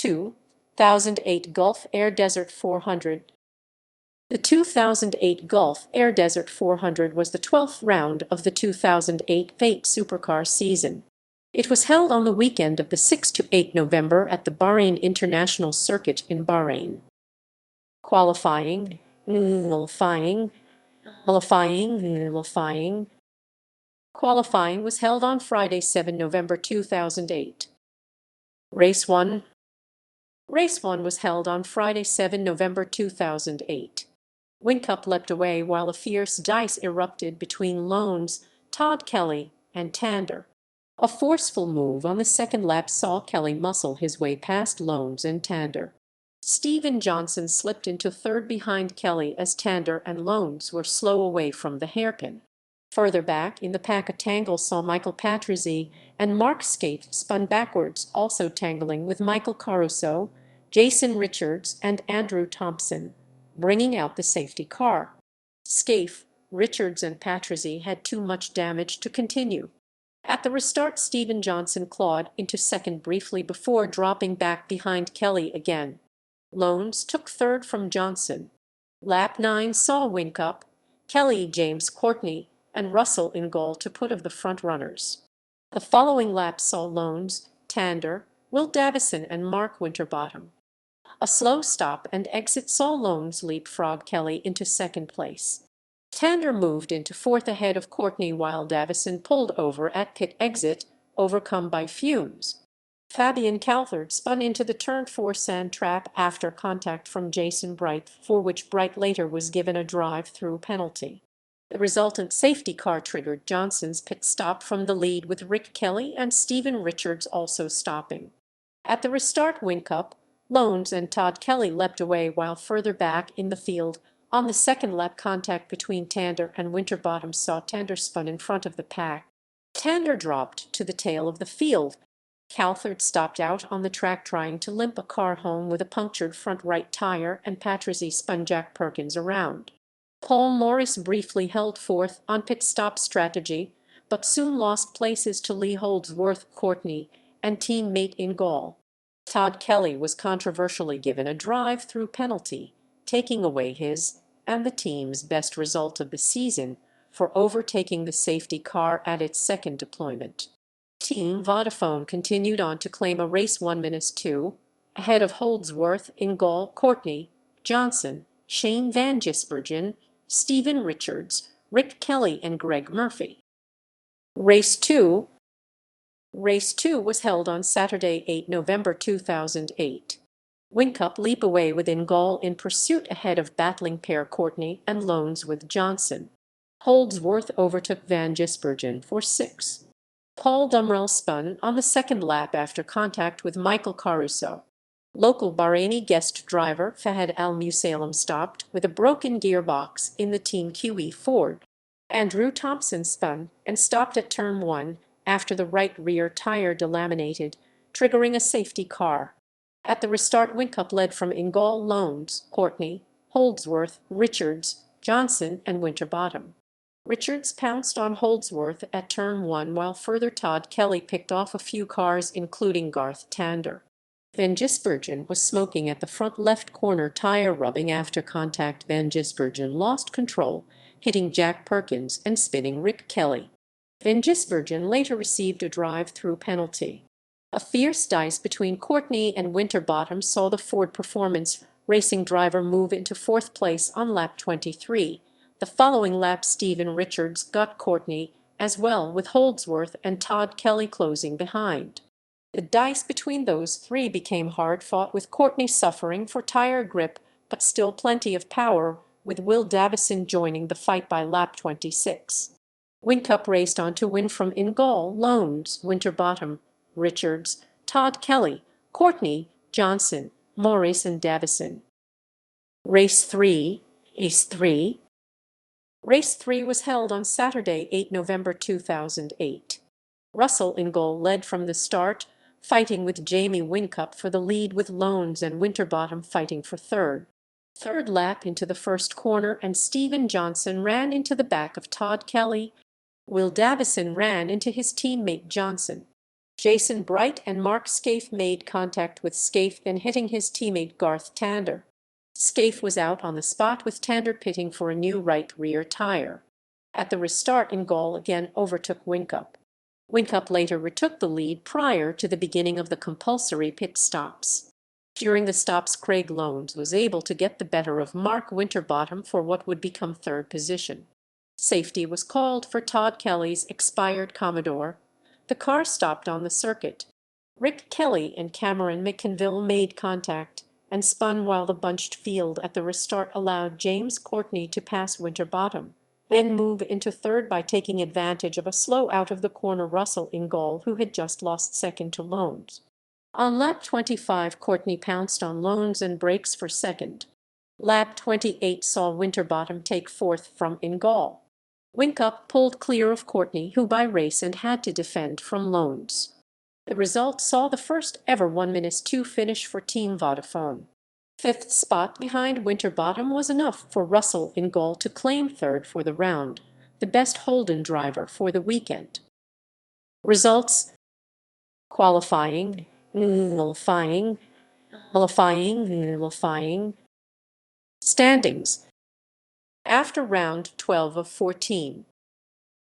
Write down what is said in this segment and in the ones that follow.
2008 Gulf Air Desert 400. The 2008 Gulf Air Desert 400 was the 12th round of the 2008 V8 Supercar season. It was held on the weekend of the 6 to 8 November at the Bahrain International Circuit in Bahrain. Qualifying was held on Friday, 7 November 2008. Race 1 was held on Friday, 7 November 2008. Whincup leapt away while a fierce dice erupted between Lones, Todd Kelly, and Tander. A forceful move on the second lap saw Kelly muscle his way past Lones and Tander. Steven Johnson slipped into third behind Kelly as Tander and Lones were slow away from the hairpin. Further back in the pack, a tangle saw Michael Patrizi and Mark Skaife spun backwards, also tangling with Michael Caruso, Jason Richards, and Andrew Thompson, bringing out the safety car. Skaife, Richards, and Patrizi had too much damage to continue. At the restart, Steven Johnson clawed into second briefly before dropping back behind Kelly again. Lones took third from Johnson. Lap 9 saw Whincup, Kelly, James Courtney, and Russell in goal to put of the front runners. The following lap saw Lones, Tander, Will Davison, and Mark Winterbottom. A slow stop and exit saw Lones leapfrog Kelly into second place. Tander moved into fourth ahead of Courtney while Davison pulled over at pit exit, overcome by fumes. Fabian Calthard spun into the turn 4 sand trap after contact from Jason Bright, for which Bright later was given a drive-through penalty. The resultant safety car triggered Johnson's pit stop from the lead, with Rick Kelly and Steven Richards also stopping. At the restart, Whincup, Lones, and Todd Kelly leapt away, while further back in the field, on the second lap, contact between Tander and Winterbottom saw Tander spun in front of the pack. Tander dropped to the tail of the field. Calthard stopped out on the track trying to limp a car home with a punctured front right tire, and Patrizi spun Jack Perkins around. Paul Morris briefly held fourth on pit stop strategy, but soon lost places to Lee Holdsworth, Courtney, and teammate in goal. Todd Kelly was controversially given a drive-through penalty, taking away his and the team's best result of the season for overtaking the safety car at its second deployment. Team Vodafone continued on to claim a race 1-2, ahead of Holdsworth in goal, Courtney, Johnson, Shane Van Gisbergen, Steven Richards, Rick Kelly, and Greg Murphy. Race 2 was held on Saturday, 8 November 2008. Whincup leap away within goal in pursuit ahead of battling pair Courtney and Lones with Johnson. Holdsworth overtook Van Gisbergen for 6. Paul Dumrell spun on the second lap after contact with Michael Caruso. Local Bahraini guest driver Fahad Al Musalem stopped with a broken gearbox in the Team QE Ford. Andrew Thompson spun and stopped at turn 1 after the right rear tire delaminated, triggering a safety car. At the restart, Whincup led from in-goal Lones, Courtney, Holdsworth, Richards, Johnson, and Winterbottom. Richards pounced on Holdsworth at turn 1, while further Todd Kelly picked off a few cars, including Garth Tander. Van Gisbergen was smoking at the front left corner, tire rubbing after contact. Van Gisbergen lost control, hitting Jack Perkins and spinning Rick Kelly. Van Gisbergen later received a drive-through penalty. A fierce dice between Courtney and Winterbottom saw the Ford Performance Racing driver move into fourth place on lap 23. The following lap, Steven Richards got Courtney as well, with Holdsworth and Todd Kelly closing behind. The dice between those three became hard-fought, with Courtney suffering for tire grip but still plenty of power, with Will Davison joining the fight by lap 26. Whincup raced on to win from in-goal Lones, Winterbottom, Richards, Todd Kelly, Courtney, Johnson, Morris, and Davison. Race 3 was held on Saturday, 8 November 2008. Russell in goal led from the start, fighting with Jamie Whincup for the lead, with Lones and Winterbottom fighting for third. Third lap into the first corner, and Steven Johnson ran into the back of Todd Kelly. Will Davison ran into his teammate Johnson. Jason Bright and Mark Skaife made contact with Skaife, then hitting his teammate Garth Tander. Skaife was out on the spot with Tander pitting for a new right rear tire. At the restart, Ingall again overtook Whincup. Whincup later retook the lead prior to the beginning of the compulsory pit stops. During the stops, Craig Lowndes was able to get the better of Mark Winterbottom for what would become third position. Safety was called for Todd Kelly's expired Commodore. The car stopped on the circuit. Rick Kelly and Cameron McInville made contact and spun, while the bunched field at the restart allowed James Courtney to pass Winterbottom, then move into third by taking advantage of a slow out of the corner Russell Ingall, who had just lost second to Lowndes. On lap 25, Courtney pounced on Lowndes and brakes for second. Lap 28 saw Winterbottom take fourth from Ingall. Whincup pulled clear of Courtney, who by race and had to defend from Lowndes. The result saw the first ever 1:2 finish for Team Vodafone. Fifth spot behind Winterbottom was enough for Russell Ingall to claim third for the round, the best Holden driver for the weekend. Results: qualifying, qualifying. Standings after round 12 of 14.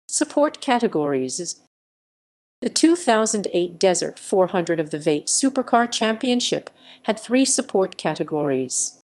Support categories: the 2008 Desert 400 of the V8 Supercar Championship had 3 support categories.